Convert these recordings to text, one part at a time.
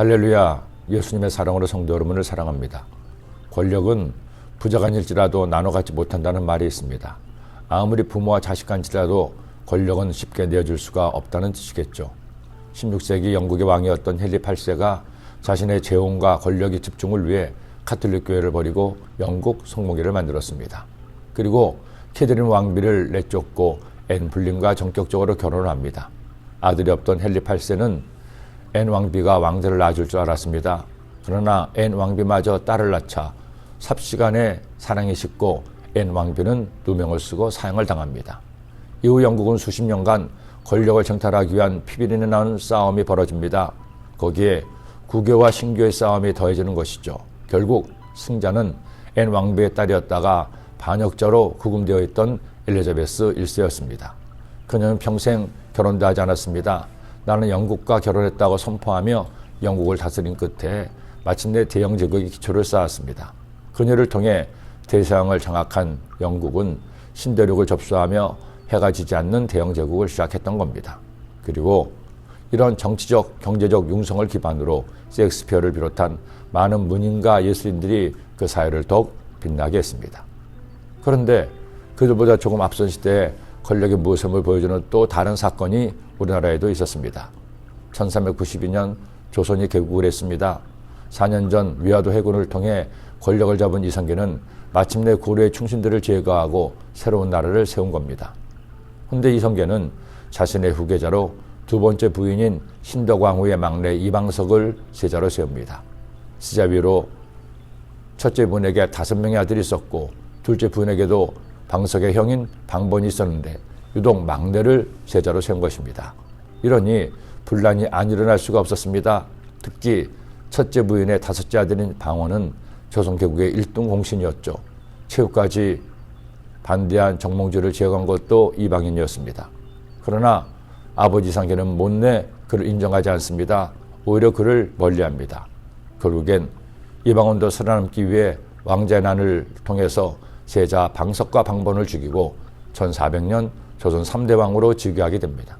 할렐루야, 예수님의 사랑으로 성도 여러분을 사랑합니다. 권력은 부자간일지라도 나눠 갖지 못한다는 말이 있습니다. 아무리 부모와 자식간일지라도 권력은 쉽게 내어줄 수가 없다는 뜻이겠죠. 16세기 영국의 왕이었던 헨리 8세가 자신의 재혼과 권력의 집중을 위해 가톨릭 교회를 버리고 영국 성모교를 만들었습니다. 그리고 캐서린 왕비를 내쫓고 앤 불림과 전격적으로 결혼을 합니다. 아들이 없던 헨리 8세는 앤 왕비가 왕자를 낳아줄 줄 알았습니다. 그러나 앤 왕비마저 딸을 낳자 삽시간에 사랑이 식고 앤 왕비는 누명을 쓰고 사형을 당합니다. 이후 영국은 수십 년간 권력을 정탈하기 위한 피비린내 나는 싸움이 벌어집니다. 거기에 구교와 신교의 싸움이 더해지는 것이죠. 결국 승자는 앤 왕비의 딸이었다가 반역자로 구금되어 있던 엘리자베스 1세였습니다. 그녀는 평생 결혼도 하지 않았습니다. 나는 영국과 결혼했다고 선포하며 영국을 다스린 끝에 마침내 대영 제국의 기초를 쌓았습니다. 그녀를 통해 대서양을 장악한 영국은 신대륙을 접수하며 해가 지지 않는 대영 제국을 시작했던 겁니다. 그리고 이런 정치적, 경제적 융성을 기반으로 셰익스피어를 비롯한 많은 문인과 예술인들이 그 사회를 더욱 빛나게 했습니다. 그런데 그들보다 조금 앞선 시대에 권력의 모습을 보여주는 또 다른 사건이 우리나라에도 있었습니다. 1392년 조선이 개국을 했습니다. 4년 전 위화도 해군을 통해 권력을 잡은 이성계는 마침내 고려의 충신들을 제거하고 새로운 나라를 세운 겁니다. 그런데 이성계는 자신의 후계자로 두 번째 부인인 신덕왕후의 막내 이방석을 세자로 세웁니다. 세자 위로 첫째 부인에게 5명의 아들이 있었고 둘째 부인에게도 방석의 형인 방번이 있었는데 유독 막내를 세자로 세운 것입니다. 이러니 분란이 안 일어날 수가 없었습니다. 특히 첫째 부인의 5째 아들인 방원은 조선개국의 1등 공신이었죠. 최후까지 반대한 정몽주를 제거한 것도 이방인이었습니다. 그러나 아버지 이성계는 못내 그를 인정하지 않습니다. 오히려 그를 멀리합니다. 결국엔 이방원도 살아남기 위해 왕자의 난을 통해서 세자 방석과 방번을 죽이고 1400년 조선 3대 왕으로 즉위하게 됩니다.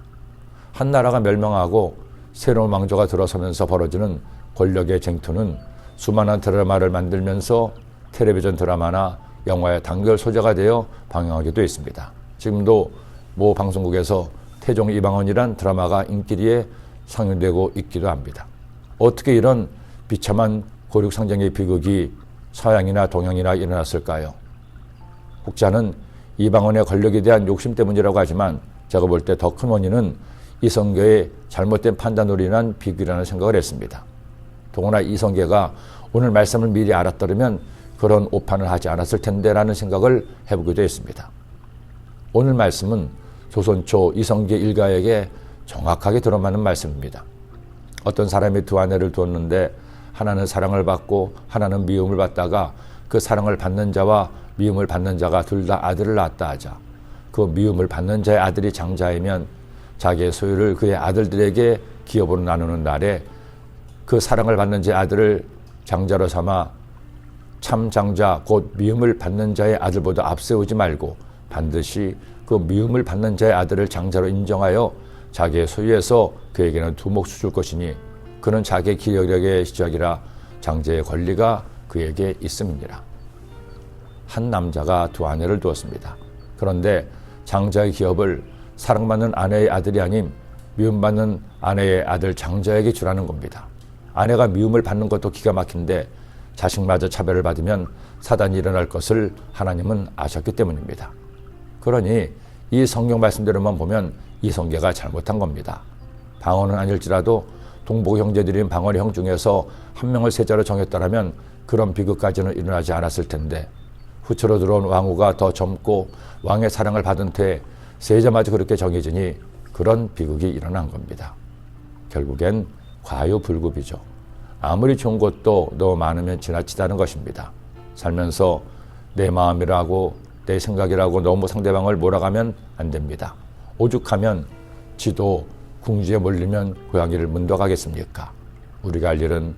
한 나라가 멸망하고 새로운 왕조가 들어서면서 벌어지는 권력의 쟁투는 수많은 드라마를 만들면서 텔레비전 드라마나 영화의 단결 소재가 되어 방영하기도 했습니다. 지금도 모 방송국에서 태종 이방원이란 드라마가 인기리에 상영되고 있기도 합니다. 어떻게 이런 비참한 고륙상정의 비극이 서양이나 동양이나 일어났을까요? 혹자는 이방원의 권력에 대한 욕심 때문이라고 하지만 제가 볼 때 더 큰 원인은 이성계의 잘못된 판단으로 인한 비극이라는 생각을 했습니다. 더구나 이성계가 오늘 말씀을 미리 알았더라면 그런 오판을 하지 않았을 텐데라는 생각을 해보기도 했습니다. 오늘 말씀은 조선 초 이성계 일가에게 정확하게 들어맞는 말씀입니다. 어떤 사람이 두 아내를 두었는데 하나는 사랑을 받고 하나는 미움을 받다가 그 사랑을 받는 자와 미움을 받는 자가 둘 다 아들을 낳았다 하자. 그 미움을 받는 자의 아들이 장자이면 자기의 소유를 그의 아들들에게 기업으로 나누는 날에 그 사랑을 받는 자의 아들을 장자로 삼아 참 장자 곧 미움을 받는 자의 아들보다 앞세우지 말고 반드시 그 미움을 받는 자의 아들을 장자로 인정하여 자기의 소유에서 그에게는 두 몫을 줄 것이니 그는 자기의 기력의 시작이라 장자의 권리가 그에게 있음이니라. 한 남자가 두 아내를 두었습니다. 그런데 장자의 기업을 사랑받는 아내의 아들이 아닌 미움받는 아내의 아들 장자에게 주라는 겁니다. 아내가 미움을 받는 것도 기가 막힌데 자식마저 차별을 받으면 사단이 일어날 것을 하나님은 아셨기 때문입니다. 그러니 이 성경 말씀대로만 보면 이성계가 잘못한 겁니다. 방언은 아닐지라도 동복 형제들인 방언의 형 중에서 한 명을 세자로 정했더라면 그런 비극까지는 일어나지 않았을 텐데 후처로 들어온 왕후가 더 젊고 왕의 사랑을 받은 터에 세자마저 그렇게 정해지니 그런 비극이 일어난 겁니다. 결국엔 과유불급이죠. 아무리 좋은 것도 너무 많으면 지나치다는 것입니다. 살면서 내 마음이라고 내 생각이라고 너무 상대방을 몰아가면 안 됩니다. 오죽하면 지도 궁지에 몰리면 고양이를 문덕하겠습니까? 우리가 할 일은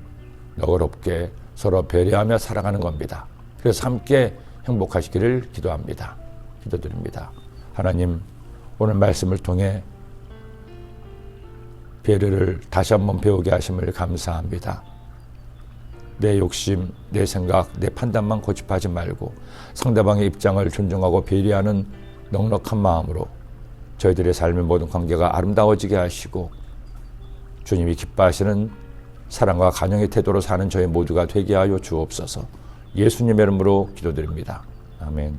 너그럽게 서로 배려하며 살아가는 겁니다. 그래서 함께 행복하시기를 기도합니다. 기도드립니다. 하나님, 오늘 말씀을 통해 배려를 다시 한번 배우게 하심을 감사합니다. 내 욕심, 내 생각, 내 판단만 고집하지 말고 상대방의 입장을 존중하고 배려하는 넉넉한 마음으로 저희들의 삶의 모든 관계가 아름다워지게 하시고 주님이 기뻐하시는 사랑과 간영의 태도로 사는 저희 모두가 되게 하여 주옵소서. 예수님의 이름으로 기도드립니다. 아멘.